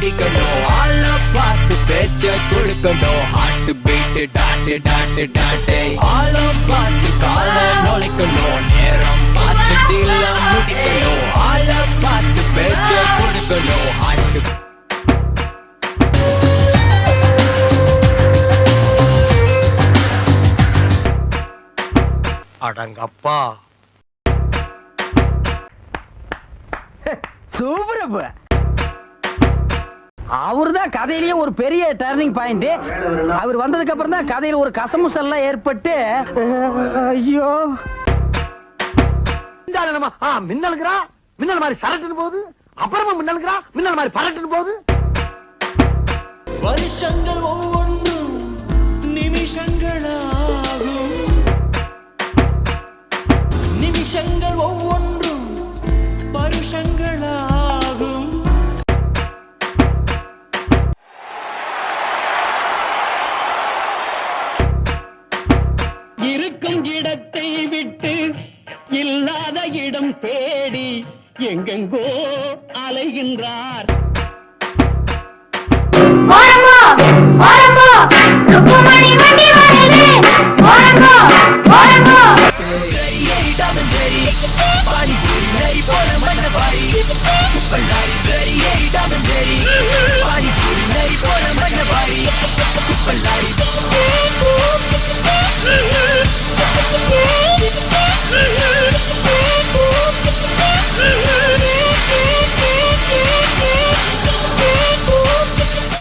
முடிக்கணும். ஆள பார்த்து பேச்ச கொடுக்கணும். ஹார்ட் பீட் டாட்டு டாட்டு டாட்டு. ஆள பார்த்து கால நுழைக்கணும். நேரம் பார்த்து டீல முடிக்கணும். ஆள பார்த்து பேச்ச கொடுக்கணும். ஹார்ட் அடங்கப்பா சூப்பர். அவர்தான் கதையிலேயே ஒரு பெரிய டர்னிங் பாயிண்ட். அவர் வந்ததுக்கு அப்புறம் தான் கதையில ஒரு கசமுசல்லாம் ஏற்பட்டு ஐயோ மின்னலுங்கிறா மின்னல் மாதிரி சரட்டுன்னு போகுது. அப்புறமா மின்னலுங்கிறா மின்னல் மாதிரி பரட்டுன்னு போகுது. வருஷங்கள் ஒவ்வொன்றும் நிமிஷங்களாகும். நிமிஷங்கள் ஒவ்வொன்றும் வருஷங்களாகும். இருக்கும் இடத்தை விட்டு இல்லாத இடம் தேடி எங்கெங்கோ அலைகின்றார். Body,